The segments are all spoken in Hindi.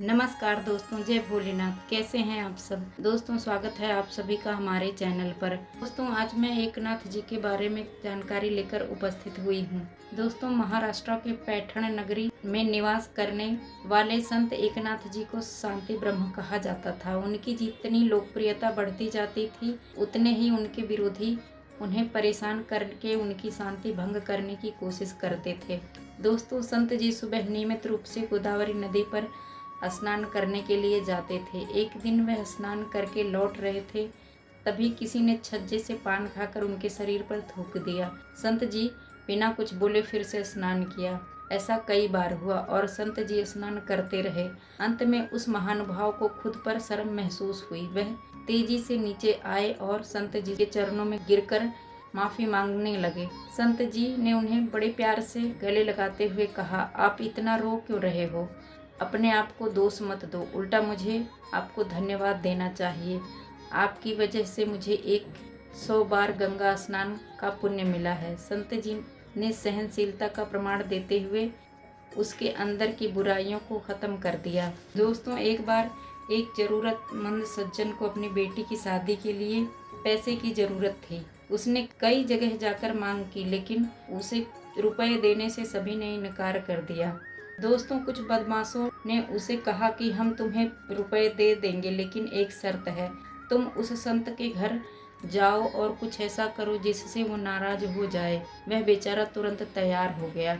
नमस्कार दोस्तों, जय भोलेनाथ। कैसे हैं आप सब दोस्तों? स्वागत है आप सभी का हमारे चैनल पर। दोस्तों, आज मैं एकनाथ जी के बारे में जानकारी लेकर उपस्थित हुई हूँ। दोस्तों, महाराष्ट्र के पैठण नगरी में निवास करने वाले संत एकनाथ जी को शांति ब्रह्म कहा जाता था। उनकी जितनी लोकप्रियता बढ़ती जाती थी, उतने ही उनके विरोधी उन्हें परेशान करके उनकी शांति भंग करने की कोशिश करते थे। दोस्तों, संत जी सुबह नियमित रूप से गोदावरी नदी पर स्नान करने के लिए जाते थे। एक दिन वह स्नान करके लौट रहे थे, तभी किसी ने छज्जे से पान खाकर उनके शरीर पर थूक दिया। संत जी बिना कुछ बोले फिर से स्नान किया। ऐसा कई बार हुआ और संत जी स्नान करते रहे। अंत में उस महानुभाव को खुद पर शर्म महसूस हुई। वह तेजी से नीचे आए और संत जी के चरणों में गिरकर माफी मांगने लगे। संत जी ने उन्हें बड़े प्यार से गले लगाते हुए कहा, आप इतना रो क्यों रहे हो? अपने आप को दोष मत दो, उल्टा मुझे आपको धन्यवाद देना चाहिए। आपकी वजह से मुझे 100 बार गंगा स्नान का पुण्य मिला है। संत जी ने सहनशीलता का प्रमाण देते हुए उसके अंदर की बुराइयों को ख़त्म कर दिया। दोस्तों, एक बार एक ज़रूरतमंद सज्जन को अपनी बेटी की शादी के लिए पैसे की ज़रूरत थी। उसने कई जगह जाकर मांग की, लेकिन उसे रुपए देने से सभी ने इनकार कर दिया। दोस्तों, कुछ बदमाशों ने उसे कहा कि हम तुम्हें रुपए दे देंगे, लेकिन एक शर्त है, तुम उस संत के घर जाओ और कुछ ऐसा करो जिससे वो नाराज हो जाए। वह बेचारा तुरंत तैयार हो गया।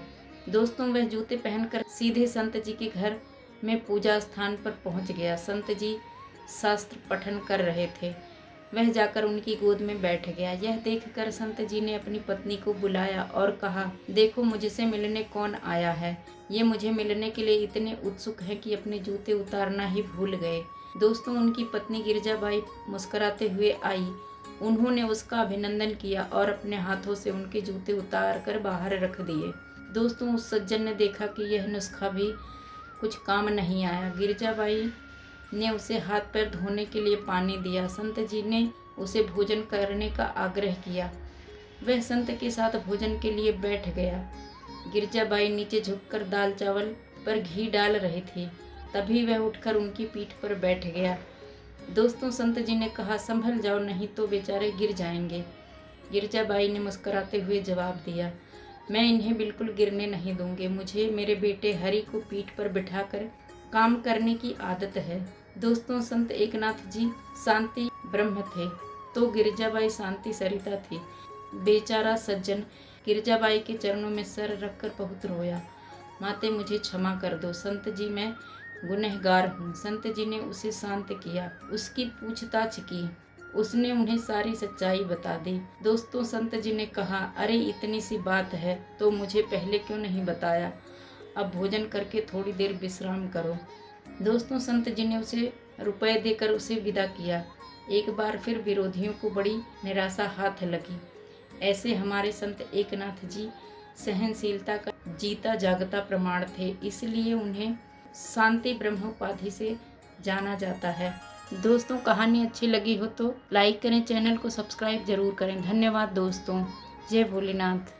दोस्तों, वह जूते पहनकर सीधे संत जी के घर में पूजा स्थान पर पहुंच गया। संत जी शास्त्र पठन कर रहे थे। वह जाकर उनकी गोद में बैठ गया। यह देखकर संत जी ने अपनी पत्नी को बुलाया और कहा, देखो मुझसे मिलने कौन आया है। ये मुझे मिलने के लिए इतने उत्सुक हैं कि अपने जूते उतारना ही भूल गए। दोस्तों, उनकी पत्नी गिरजाबाई मुस्कुराते हुए आई। उन्होंने उसका अभिनंदन किया और अपने हाथों से उनके जूते उतार कर बाहर रख दिए। दोस्तों, उस सज्जन ने देखा कि यह नुस्खा भी कुछ काम नहीं आया। गिरजाबाई ने उसे हाथ पैर धोने के लिए पानी दिया। संत जी ने उसे भोजन करने का आग्रह किया। वह संत के साथ भोजन के लिए बैठ गया। गिरजाबाई नीचे झुककर दाल चावल पर घी डाल रही थी। तभी वह उठकर उनकी पीठ पर बैठ गया। दोस्तों, संत जी ने कहा, संभल जाओ, नहीं तो बेचारे गिर जाएंगे। गिरजाबाई ने मुस्कुराते हुए जवाब दिया, मैं इन्हें बिल्कुल गिरने नहीं दूंगी। मुझे मेरे बेटे हरि को पीठ पर बिठाकर काम करने की आदत है। दोस्तों, संत एकनाथ जी शांति ब्रह्म थे, तो गिरजाबाई शांति सरिता थी। बेचारा सज्जन गिरजाबाई के चरणों में सर रखकर बहुत रोया। माते, मुझे क्षमा कर दो संत जी, मैं गुनहगार हूँ। संत जी ने उसे शांत किया, उसकी पूछताछ की। उसने उन्हें सारी सच्चाई बता दी। दोस्तों, संत जी ने कहा, अरे इतनी सी बात है तो मुझे पहले क्यों नहीं बताया? अब भोजन करके थोड़ी देर विश्राम करो। दोस्तों, संत जी ने उसे रुपए देकर उसे विदा किया। एक बार फिर विरोधियों को बड़ी निराशा हाथ लगी। ऐसे हमारे संत एकनाथ जी सहनशीलता का जीता जागता प्रमाण थे, इसलिए उन्हें शांति ब्रह्म उपाधि से जाना जाता है। दोस्तों, कहानी अच्छी लगी हो तो लाइक करें, चैनल को सब्सक्राइब जरूर करें। धन्यवाद दोस्तों। जय भोलेनाथ।